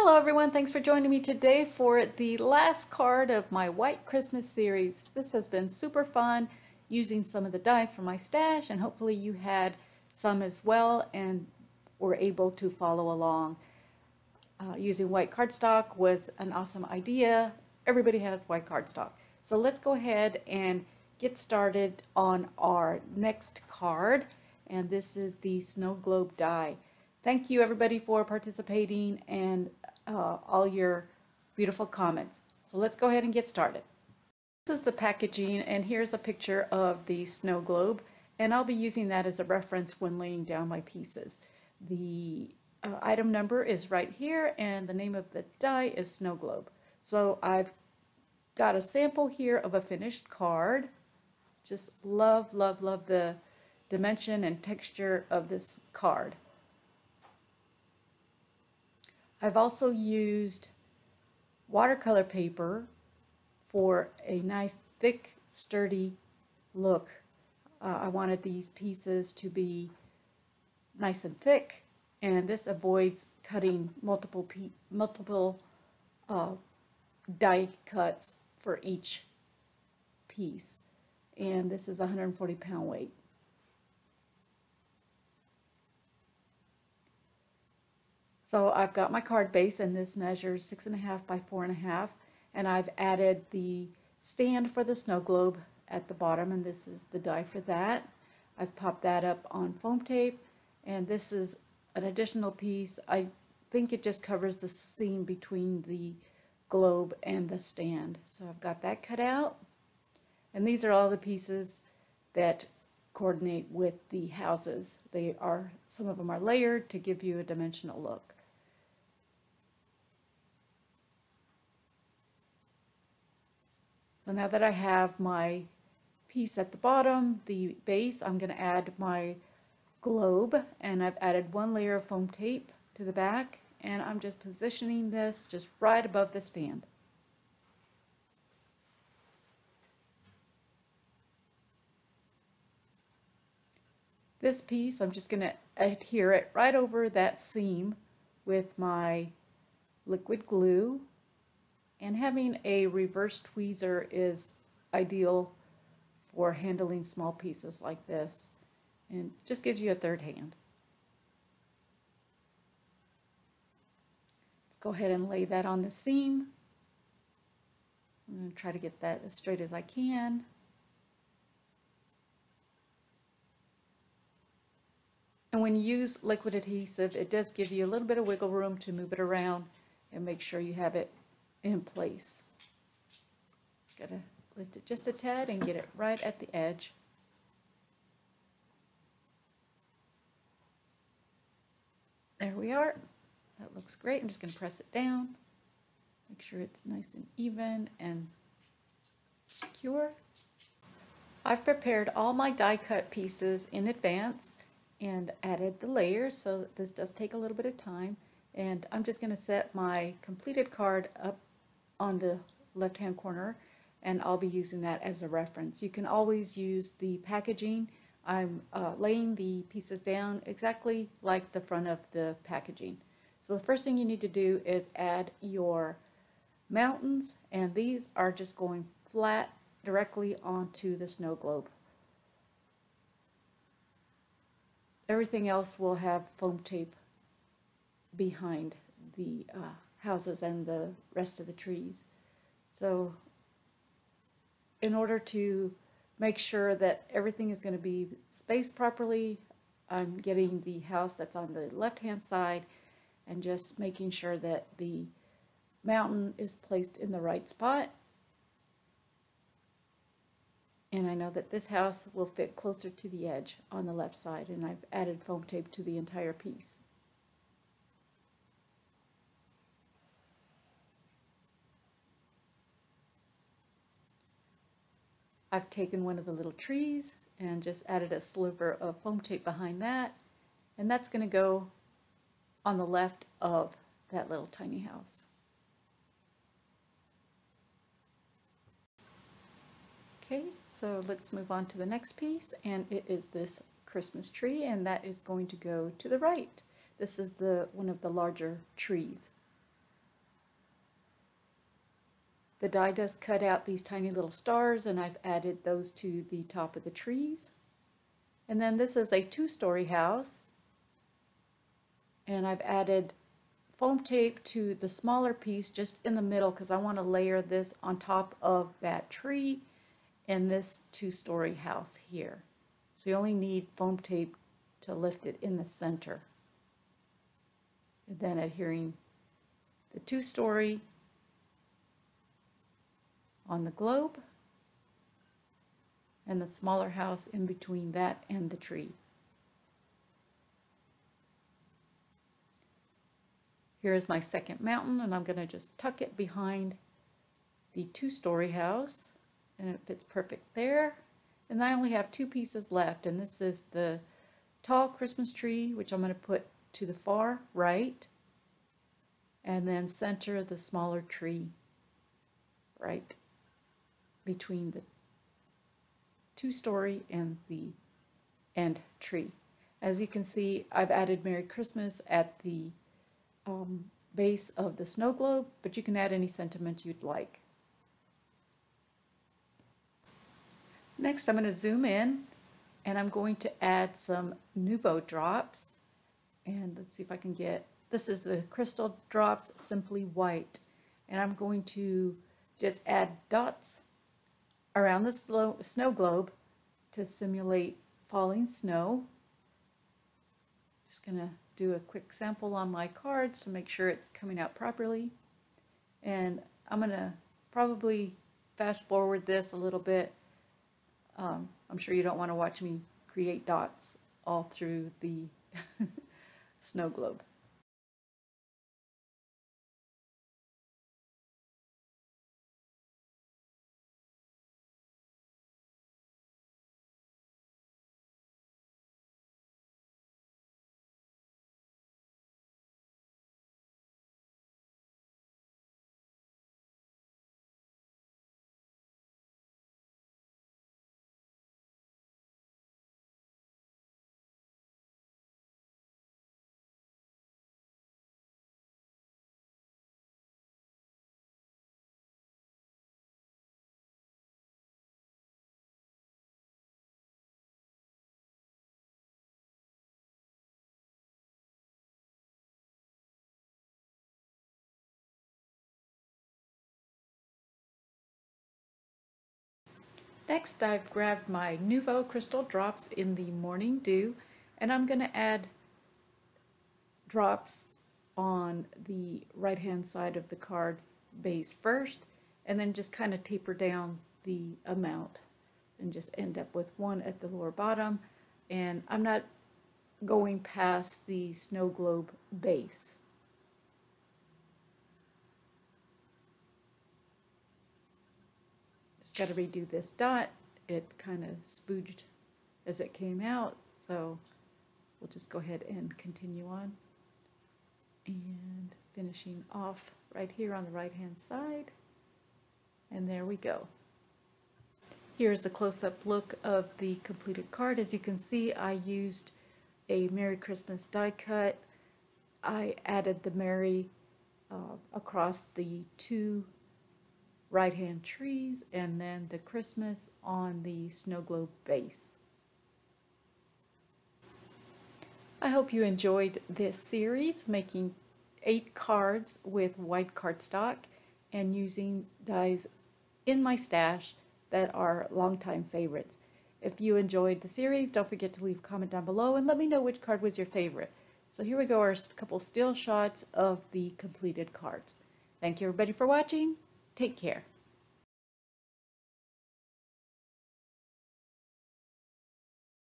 Hello everyone, thanks for joining me today for the last card of my White Christmas series. This has been super fun using some of the dies from my stash, and hopefully you had some as well and were able to follow along. Using white cardstock was an awesome idea. Everybody has white cardstock. So let's go ahead and get started on our next card, and this is the snow globe die. Thank you everybody for participating and all your beautiful comments. So let's go ahead and get started. This is the packaging, and here's a picture of the snow globe, and I'll be using that as a reference when laying down my pieces. The item number is right here, and the name of the die is snow globe. So I've got a sample here of a finished card. Just love the dimension and texture of this card. I've also used watercolor paper for a nice thick sturdy look. I wanted these pieces to be nice and thick, and this avoids cutting multiple die cuts for each piece, and this is 140 pound weight. So I've got my card base, and this measures 6.5 by 4.5, and I've added the stand for the snow globe at the bottom, and this is the die for that. I've popped that up on foam tape, and this is an additional piece. I think it just covers the seam between the globe and the stand. So I've got that cut out, and these are all the pieces that coordinate with the houses. Some of them are layered to give you a dimensional look. So now that I have my piece at the bottom, the base, I'm going to add my globe, and I've added one layer of foam tape to the back, and I'm just positioning this just right above the stand. This piece, I'm just going to adhere it right over that seam with my liquid glue. And having a reverse tweezer is ideal for handling small pieces like this, and just gives you a third hand. Let's go ahead and lay that on the seam. I'm going to try to get that as straight as I can. And when you use liquid adhesive, it does give you a little bit of wiggle room to move it around and make sure you have it in place. Just gotta lift it just a tad and get it right at the edge. There we are. That looks great. I'm just going to press it down. Make sure it's nice and even and secure. I've prepared all my die cut pieces in advance and added the layers, so this does take a little bit of time. And I'm just going to set my completed card up on the left hand corner, and I'll be using that as a reference. You can always use the packaging. I'm laying the pieces down exactly like the front of the packaging. So the first thing you need to do is add your mountains, and these are just going flat directly onto the snow globe. Everything else will have foam tape behind the houses and the rest of the trees. So in order to make sure that everything is going to be spaced properly, I'm getting the house that's on the left hand side and just making sure that the mountain is placed in the right spot. And I know that this house will fit closer to the edge on the left side, and I've added foam tape to the entire piece. I've taken one of the little trees and just added a sliver of foam tape behind that, and that's going to go on the left of that little tiny house. Okay, so let's move on to the next piece, and it is this Christmas tree, and that is going to go to the right. This is one of the larger trees. The die does cut out these tiny little stars, and I've added those to the top of the trees. And then this is a 2-story house, and I've added foam tape to the smaller piece just in the middle because I want to layer this on top of that tree and this 2-story house here. So you only need foam tape to lift it in the center. And then adhering the 2-story on the globe and the smaller house in between that and the tree. Here's my second mountain, and I'm going to just tuck it behind the 2-story house, and it fits perfect there. And I only have 2 pieces left, and this is the tall Christmas tree, which I'm going to put to the far right, and then center the smaller tree right between the 2-story and the end tree. As you can see, I've added Merry Christmas at the base of the snow globe, but you can add any sentiment you'd like. Next, I'm going to zoom in, and I'm going to add some Nouveau drops. And let's see if I can get, this is the Crystal Drops Simply White. And I'm going to just add dots around the snow globe to simulate falling snow. Just going to do a quick sample on my cards to make sure it's coming out properly. And I'm going to probably fast forward this a little bit. I'm sure you don't want to watch me create dots all through the snow globe. Next, I've grabbed my Nouveau Crystal Drops in the Morning Dew, and I'm going to add drops on the right-hand side of the card base first, and then just kind of taper down the amount and just end up with one at the lower bottom. And I'm not going past the snow globe base. Got to redo this dot. It kind of spooged as it came out, so we'll just go ahead and continue on and finishing off right here on the right hand side, and there we go. Here's a close-up look of the completed card. As you can see, I used a Merry Christmas die cut. I added the Merry across the 2 right-hand trees, and then the Christmas on the snow globe base. I hope you enjoyed this series, making 8 cards with white cardstock and using dies in my stash that are longtime favorites. If you enjoyed the series, don't forget to leave a comment down below and let me know which card was your favorite. So here we go, our couple still shots of the completed cards. Thank you everybody for watching. Take care.